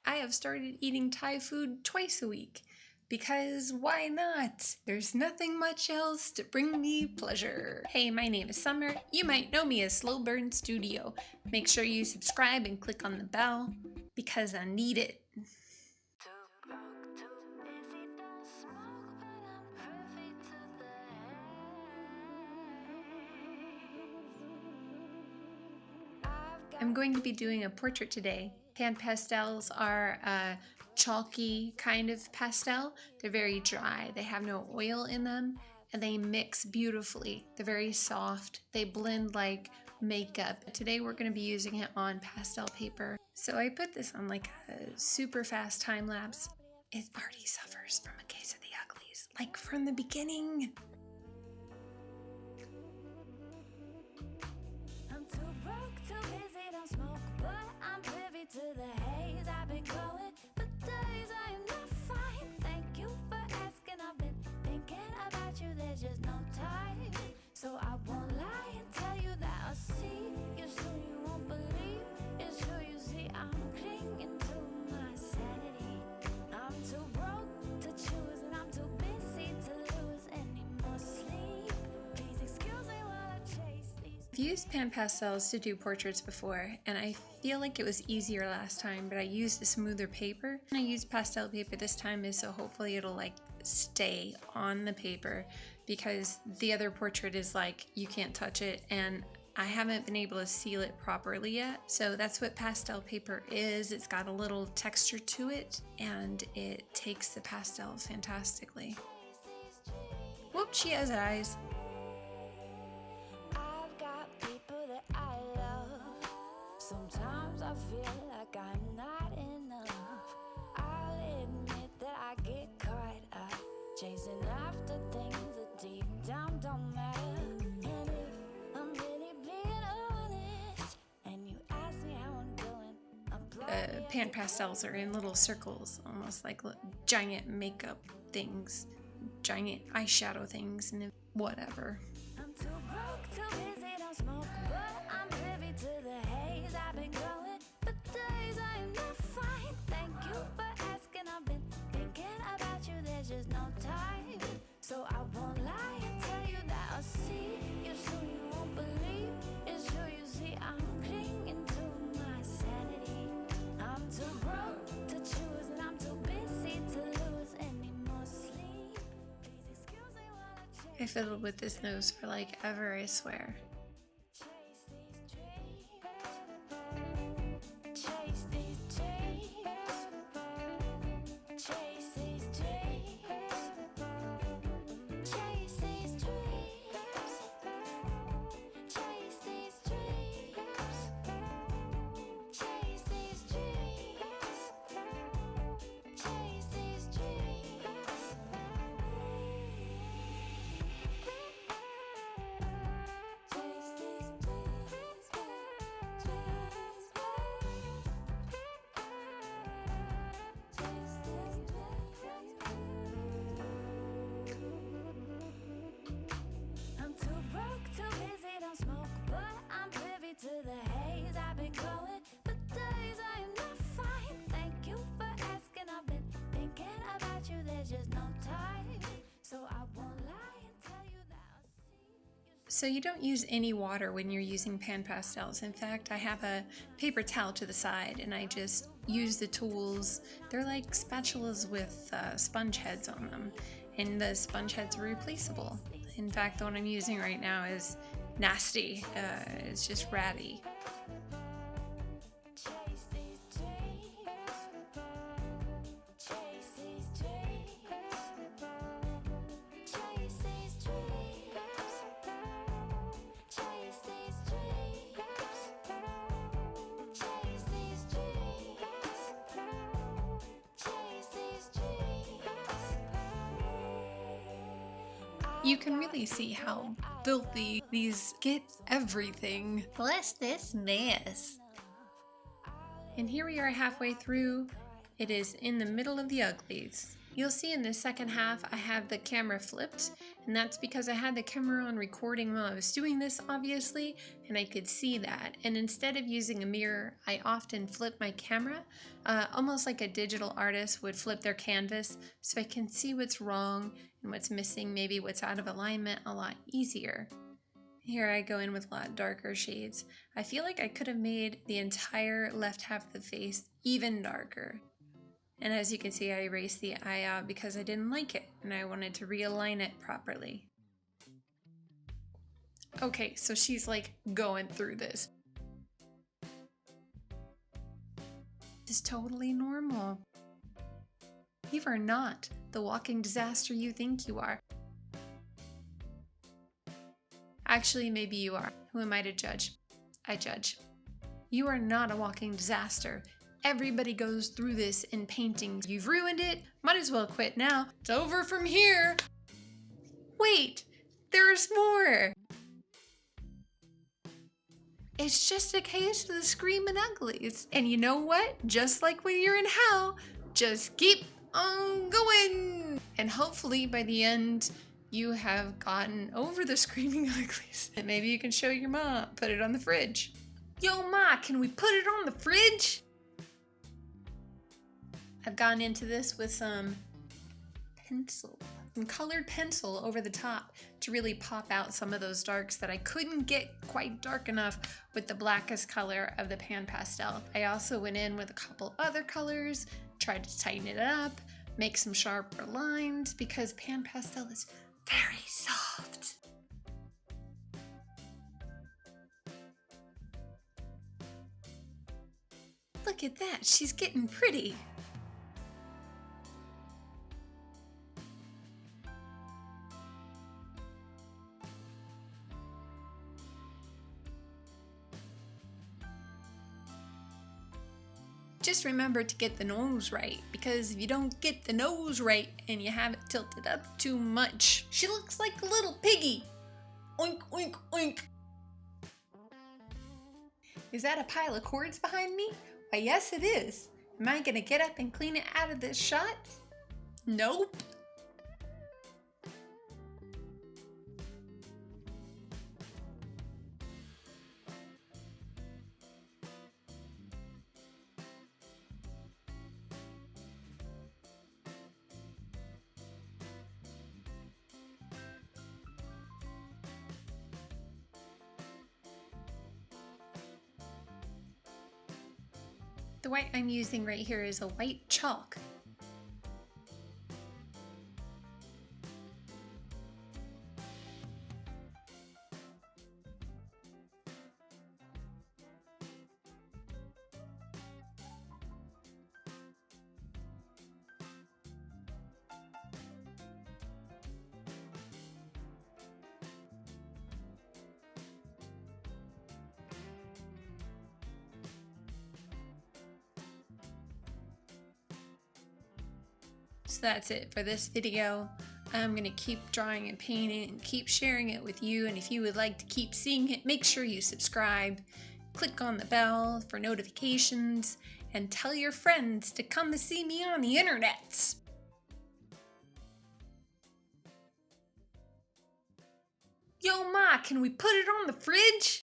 I have started eating Thai food twice a week. Because why not? There's nothing much else to bring me pleasure. Hey, my name is Summer. You might know me as Slow Burn Studio. Make sure you subscribe and click on the bell because I need it. I'm going to be doing a portrait today. Pan pastels are a chalky kind of pastel. They're very dry. They have no oil in them and they mix beautifully. They're very soft. They blend like makeup. Today we're going to be using it on pastel paper. So I put this on like a super fast time lapse. It already suffers from a case of the uglies, like from the beginning. To the haze I've been going for days. I am not fine. Thank you for asking. I've been thinking about you. There's just no time, so I won't lie and tell you that I'll see you soon. You won't believe it's who you see. I'm clinging to my sanity. I'm too broke to choose and I'm too busy to lose any more sleep. Please excuse me while I chase these. I've used pan pastels to do portraits before, and I feel like it was easier last time, but I used a smoother paper. And I used pastel paper this time, so hopefully it'll like stay on the paper, because the other portrait is like you can't touch it, and I haven't been able to seal it properly yet. So that's what pastel paper is. It's got a little texture to it, and it takes the pastel fantastically. Whoop, she has eyes. Sometimes I feel like I'm not enough. I'll admit that I get caught up chasing after things that deep down don't matter. And if I'm really being honest and you ask me how I'm doing, Pan pastels are in little circles, almost like giant makeup things, giant eyeshadow things, and whatever. I'm too broke, too busy, don't smoke, but I'm privy to the haze. I've been going for days. I am not fine. Thank you for asking. I've been thinking about you. There's just no time, so I won't lie and tell you that I'll see you soon. You won't believe it's who you see. I'm clinging to my sanity. I'm too broke to choose and I'm too busy to lose any more sleep. Please excuse me while I chase. I fiddled with this nose for like ever, I swear. Chase these dreams. Chase these dreams. Chase these dreams. Chase these dreams. Chase these dreams. Chase these dreams. I'm too broke, too busy, don't smoke, but I'm privy to the haze. I've been going for days. I am not fine. Thank you for asking. I've been thinking about you. There's just no time, so I won't lie and tell you that I'll see you. So you don't use any water when you're using pan pastels. In fact, I have a paper towel to the side and I just use the tools. They're like spatulas with sponge heads on them, and the sponge heads are replaceable. In fact, the one I'm using right now is nasty. It's just ratty. Chase these dreams. Chase these dreams. Chase these dreams. Chase these dreams. Chase these dreams. Chase these dreams. You can really see how filthy these get everything. Bless this mess. And here we are halfway through. It is in the middle of the uglies. You'll see in the second half I have the camera flipped, and that's because I had the camera on recording while I was doing this, obviously, and I could see that. And instead of using a mirror, I often flip my camera, almost like a digital artist would flip their canvas, so I can see what's wrong and what's missing, maybe what's out of alignment a lot easier. Here I go in with a lot darker shades. I feel like I could have made the entire left half of the face even darker. And as you can see, I erased the eye out because I didn't like it and I wanted to realign it properly. Okay, so she's like going through this. It's totally normal. You are not the walking disaster you think you are. Actually, maybe you are. Who am I to judge? I judge. You are not a walking disaster. Everybody goes through this in painting. You've ruined it. Might as well quit now. It's over from here. Wait, there's more. It's just a case of the screaming uglies. And you know what? Just like when you're in hell, just keep on going. And hopefully by the end, you have gotten over the screaming uglies. And maybe you can show your ma, put it on the fridge. Yo ma, can we put it on the fridge? I've gone into this with some pencil, some colored pencil over the top to really pop out some of those darks that I couldn't get quite dark enough with the blackest color of the pan pastel. I also went in with a couple other colors, tried to tighten it up, make some sharper lines because pan pastel is very soft. Look at that, she's getting pretty. Just remember to get the nose right, because if you don't get the nose right and you have it tilted up too much, she looks like a little piggy. Oink, oink, oink. Is that a pile of cords behind me? Why, yes it is. Am I gonna get up and clean it out of this shot? Nope. The white I'm using right here is a white chalk. So that's it for this video. I'm gonna keep drawing and painting and keep sharing it with you. And if you would like to keep seeing it, make sure you subscribe, click on the bell for notifications, and tell your friends to come to see me on the internets. Yo ma, can we put it on the fridge?